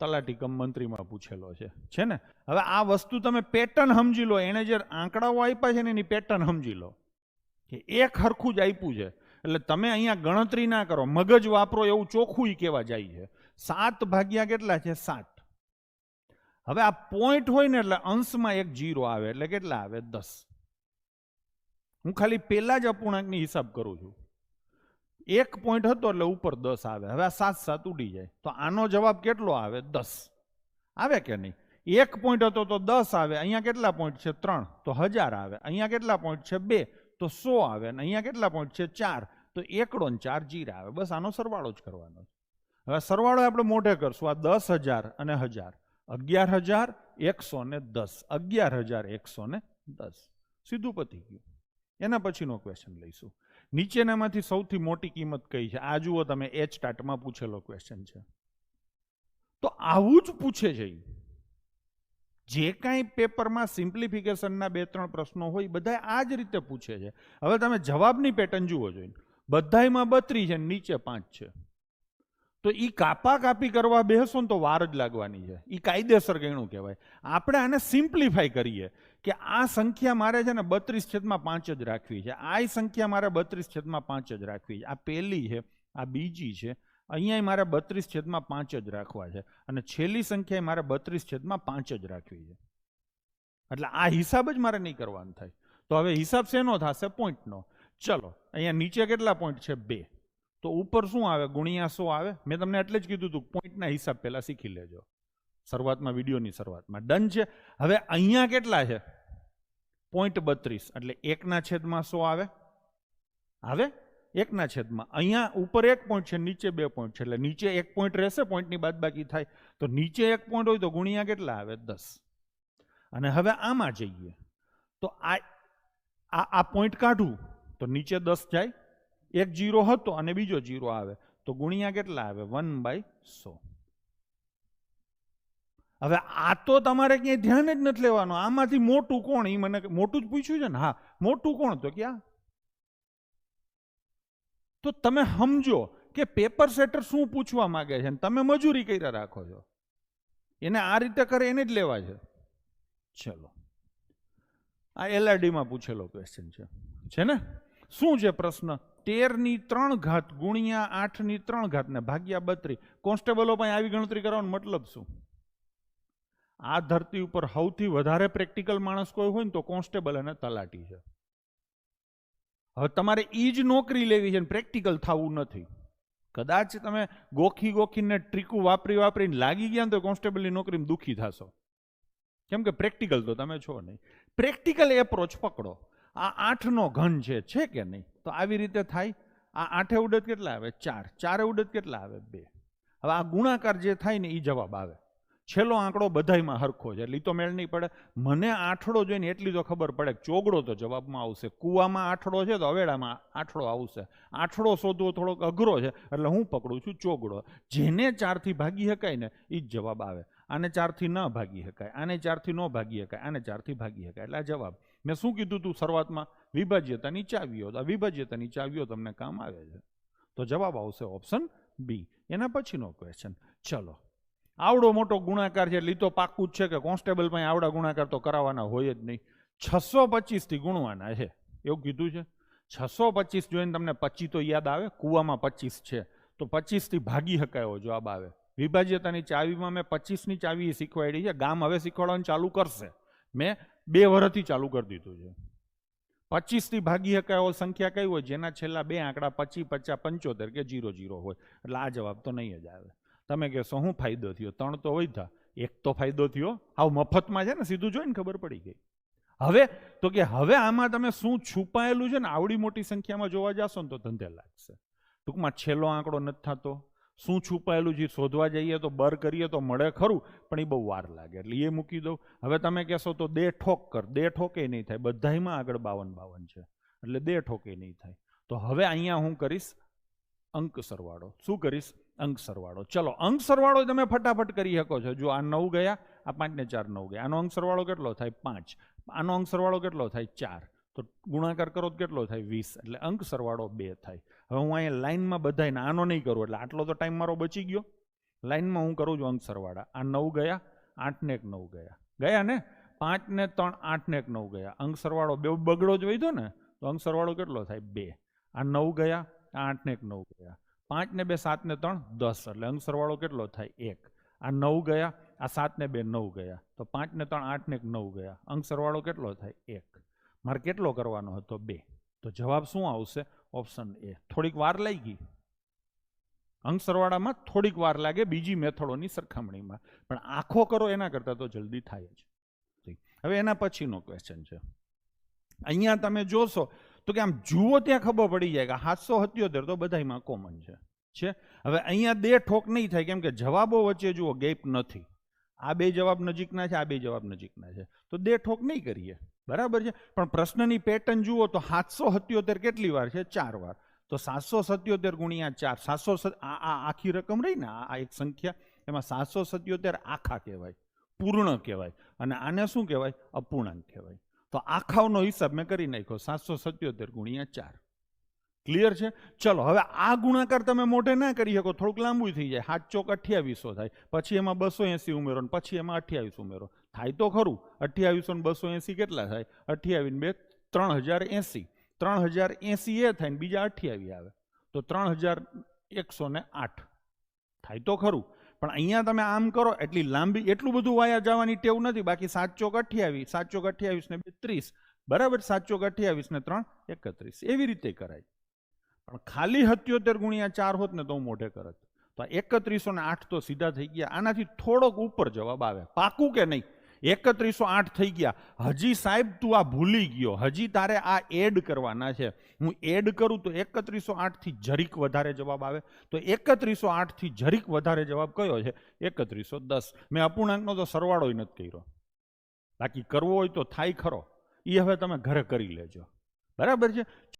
તલાટી કમ મંત્રીમાં પૂછેલો છે ને? હવે આ વસ્તુ તમે પેટર્ન સમજી લો, એને જે આંકડાઓ આપ્યા છે ને એની પેટર્ન સમજી લો કે એક હરખું જ આપ્યું છે, એટલે તમે અહીંયા ગણતરી ના કરો, મગજ વાપરો એવું ચોખ્ખું કહેવા જાય છે. 7 ભાગ્યા કેટલા છે? 7. હવે આ પોઈન્ટ હોય ને એટલે અંશમાં એક 0 આવે એટલે કેટલા આવે? 10. હું ખાલી પેલા જ અપૂર્ણાંકની હિસાબ કરું છું. 1 પોઈન્ટ હતો એટલે ઉપર 10 આવે. હવે આ 7 7 ઉડી જાય તો આનો જવાબ કેટલો આવે? 10 આવે કે નહીં? 1 પોઈન્ટ હતો તો 10 આવે. અહીંયા કેટલા પોઈન્ટ છે? 3 તો 1000 આવે. અહીંયા કેટલા પોઈન્ટ છે? 2 તો 100 આવે. અને અહીંયા કેટલા પોઈન્ટ છે? 4 તો 1 ને 4 0 આવે. બસ આનો સરવાળો જ કરવાનો છે. હવે સરવાળો આપણે મોઢે કરશું. આ 10,000 અને 1000 11,110 11,110 સીધું પતી ગયું. એના પછીનો ક્વેશ્ચન લઈશું. નીચેનામાંથી સૌથી મોટી કિંમત કઈ છે? આ જુઓ તમે, એચ ટાટમાં પૂછેલો ક્વેશ્ચન છે. તો આવું જ પૂછે છે. જે કાંઈ પેપરમાં સિમ્પ્લિફિકેશનના 2-3 પ્રશ્નો હોય બધા આ જ રીતે પૂછે છે. હવે તમે જવાબની પેટર્ન જુઓ જોઈને, બધાયમાં 32 છે, નીચે 5 છે. તો ઈ કાપા કાપી કરવા બેસો ને તો વાર જ લાગવાની છે. ઈ કાયદેસર ગણ્યું કહેવાય. આપણે આને સિમ્પ્લિફાઈ કરીએ કે આ સંખ્યા મારે છે ને 32/5 જ રાખવી છે, આ સંખ્યા મારે 32/5 જ રાખવી છે, આ પહેલી છે, આ બીજી છે, અહીંયા મારે 32/5 જ રાખવા છે, અને છેલ્લી સંખ્યા મારે 32/5 જ રાખવી છે. એટલે આ હિસાબ જ મારે નહીં કરવાનો થાય. તો હવે હિસાબ શેનો થશે? પોઈન્ટનો. ચલો, અહીંયા નીચે કેટલા પોઈન્ટ છે? 2. તો ઉપર શું આવે? ગુણ્યા 100 આવે. મેં તમને એટલે જ કીધું હતું પોઈન્ટના હિસાબ પહેલા શીખી લેજો શરૂઆતમાં, વિડીયોની શરૂઆતમાં. ડન છે. હવે અહીંયા કેટલા છે? 0.32 એટલે 1/100 આવે. આવે 1/. અહીંયા ઉપર 1 પોઈન્ટ છે, નીચે 2 પોઈન્ટ છે, એટલે નીચે 1 પોઈન્ટ રહેશે, પોઈન્ટની બાદબાકી થાય. તો નીચે 1 પોઈન્ટ હોય તો ગુણ્યા કેટલા આવે? 10. અને હવે આમાં જઈએ તો આ પોઈન્ટ કાઢું તો નીચે 10 જાય, એક 0 હતો અને બીજો 0 આવે તો ગુણ્યા કેટલા આવે? 1/100. હવે આ તો તમારે ક્યાંય ધ્યાન જ નથી લેવાનું. આમાંથી મોટું કોણ? એ મને મોટું જ પૂછ્યું છે ને. હા, મોટું કોણ? તો ક્યાં? તો તમે સમજો કે પેપર સેટર શું પૂછવા માંગે છે, તમે મજૂરી કર્યા રાખો છો. એને આ રીતે કરે એને જ લેવા છે. ચલો, આ LRDમાં પૂછેલો ક્વેશ્ચન છે ને? શું છે પ્રશ્ન? 13/3 ગુણ્યા 8/3 ને ભાગ્યા 32. કોન્સ્ટેબલો પણ આવી ગણતરી કરવાનો મતલબ શું? આ ધરતી ઉપર સૌથી વધારે પ્રેક્ટિકલ માણસ કોઈ હોય ને તો કોન્સ્ટેબલ અને તલાટી છે. હવે તમારે ઈ જ નોકરી લેવી છે ને પ્રેક્ટિકલ થવું નથી. કદાચ તમે ગોખીને ટ્રીકું વાપરીને લાગી ગયા તો કોન્સ્ટેબલની નોકરીમાં દુઃખી થશો, કેમ કે પ્રેક્ટિકલ તો તમે છો નહીં. પ્રેક્ટિકલ એપ્રોચ પકડો. આ 8નો ઘન છે કે નહીં? તો આવી રીતે થાય. આ 8 ઉડત કેટલા આવે? 4. 4 ઉડત કેટલા આવે? 2. હવે આ ગુણાકાર જે થાય ને એ જવાબ આવે. છેલ્લો આંકડો બધાયમાં હરખો છે એટલે એ તો મેળ નહીં પડે. મને આઠડો જોઈને એટલી તો ખબર પડે કે ચોગડો તો જવાબમાં આવશે. કૂવામાં આઠડો છે તો અવેડામાં આઠડો આવશે. આઠડો શોધવો થોડોક અઘરો છે એટલે હું પકડું છું ચોગડો. જેને 4થી ભાગી શકાય ને એ જ જવાબ આવે. આને 4થી ન ભાગી શકાય, આને 4થી ન ભાગી શકાય, આને 4થી ભાગી શકાય. એટલે આ જવાબ. મેં શું કીધું તું શરૂઆતમાં? વિભાજ્યતાની ચાવીઓ. આ વિભાજ્યતાની ચાવીઓ તમને કામ આવે છે. તો જવાબ આવશે ઓપ્શન બી. એના પછીનો ક્વેશ્ચન. ચલો, આવડો મોટો ગુણાકાર છે એટલે તો પાક્કું જ છે કે કોન્સ્ટેબલ પાસે આવડા ગુણાકાર તો કરાવવાના હોય જ નહીં. 625 થી ગુણવાના છે એવું કીધું છે. 625 જોઈને તમને 25 તો યાદ આવે. કૂવામાં 25 છે તો 25 થી ભાગી શકાય એવો જવાબ આવે. વિભાજ્યતાની ચાવીમાં મેં 25ની ચાવી શીખવાડી છે. ગામ હવે શીખવાડવાનું ચાલુ કરશે. મેં 2 વર્ષથી ચાલુ કરી દીધું છે. 25 થી ભાગી શકાય એવો સંખ્યા કઈ હોય? જેના છેલ્લા 2 આંકડા 25, 50, 75 કે 00 હોય. એટલે આ જવાબ તો નહીં જ આવે. તમે કહેશો શું ફાયદો થયો? 3 તો વધ્યા, 1 તો ફાયદો થયો. આવ મફતમાં છે ને, સીધું જોઈને ખબર પડી ગઈ. હવે તો કે હવે આમાં તમે શું છુપાયેલું છે ને આવડી મોટી સંખ્યામાં જોવા જશો ને તો ધંધે લાગશે. ટૂંકમાં છેલ્લો આંકડો નથી થતો. શું છુપાયેલું છે શોધવા જઈએ તો બર કરીએ તો મળે ખરું, પણ એ બહુ વાર લાગે એટલે એ મૂકી દઉં. હવે તમે કહેશો તો 2 ઠોક કર. 2 ઠોકે નહીં થાય. બધામાં આગળ 52 છે એટલે 2 ઠોકે નહીં થાય. તો હવે અહીંયા હું કરીશ અંક સરવાળો. શું કરીશ? અંક સરવાળો. ચલો, અંક સરવાળો તમે ફટાફટ કરી શકો છો. જો આ 9 ગયા, આ 5 ને 4 9 ગયા. આનો અંક સરવાળો કેટલો થાય? 5. આનો અંક સરવાળો કેટલો થાય? 4. તો ગુણાકાર કરો તો કેટલો થાય? 20. એટલે અંક સરવાળો 2 થાય. હવે હું અહીંયા લાઈનમાં બધાય આનો નહીં કરું એટલે આટલો તો ટાઈમ મારો બચી ગયો. લાઈનમાં હું કરું છું અંક સરવાળા. આ 9 ગયા, 8 ને 1 9 ગયા, ગયા ને? 5 ને 3 8 ને 1 9 ગયા. અંક સરવાળો બે બગડો જ વધ્યો ને, તો અંક સરવાળો કેટલો થાય? 2. આ 9 ગયા, આ 8 ને 1 9 ગયા, 5 ને 2 7 ને 3 10, એટલે અંક સરવાળો કેટલો થાય? 1. આ 9 ગયા, આ 7 ને 2 9 ગયા, તો 5 ને 3 8 ને 1 9 ગયા, અંક સરવાળો કેટલો થાય? 1. મારે કેટલો કરવાનો હતો? 2. તો જવાબ શું આવશે? Option A. થોડીક વાર લાગી, અંક સરવાળામાં થોડીક વાર લાગે બીજી મેથડોની સરખામણીમાં, પણ આખો કરો એના કરતાં તો જલ્દી થાય જ. હવે એના પછીનો ક્વેશ્ચન છે. અહીંયા તમે જોશો તો કે આમ જુઓ ત્યાં ખબર પડી જાય કે 777 તો બધામાં કોમન છે. હવે અહીંયા બે ઠોક નહીં થાય, કેમ કે જવાબો વચ્ચે જુઓ ગેપ નથી. આ બે જવાબ નજીકના છે, આ બે જવાબ નજીકના છે, તો બે ઠોક નહીં કરીએ, બરાબર છે. પણ પ્રશ્નની પેટર્ન જુઓ તો 777 કેટલી વાર છે? 4 વાર. તો 777 ગુણ્યા 4, 700 આ આખી રકમ રહી ને, આ એક સંખ્યા, એમાં 777 આખા કહેવાય, પૂર્ણ કહેવાય, અને આને શું કહેવાય? અપૂર્ણાંક કહેવાય. તો આખાનો હિસાબ મેં કરી નાખ્યો, 777 ગુણ્યા 4. ક્લિયર છે? ચલો હવે આ ગુણાકાર તમે મોઢે ના કરી શકો, થોડુંક લાંબુ થઈ જાય. 7 ચોક 2800 થાય, પછી એમાં 280 ઉમેરો, પછી એમાં 28 ઉમેરો, થાય તો ખરું. 2800 ને 280 કેટલા થાય? 28 ને 2 3080. 3080 એ થાય ને બીજા 28 આવે, તો 3108 થાય તો ખરું. પણ અહીંયા તમે આમ કરો, એટલી લાંબી એટલું બધું વાયા જવાની ટેવ નથી. બાકી 7 ચોક 28, 7 ચોક 28 ને 2 30, બરાબર. 7 ચોક 28 ને 3 31, એવી રીતે કરાય. પણ ખાલી 77 ગુણ્યા 4 હોત ને તો હું મોઢે કરત. તો 3108 તો સીધા થઈ ગયા. આનાથી થોડોક ઉપર જવાબ આવે, પાકું કે નહીં? 3108 થઈ ગયા. હજી સાહેબ તું આ ભૂલી ગયો, હજી તારે આ એડ કરવાના છે. હું એડ કરું તો 3108 થી જરીક વધારે જવાબ આવે. તો 3108 થી જરીક વધારે જવાબ કયો છે? 3110. મેં અપૂર્ણાંકનો તો સરવાળો નથી કર્યો, બાકી કરવો હોય તો થાય ખરો. એ હવે તમે ઘરે કરી લેજો, બરાબર છે.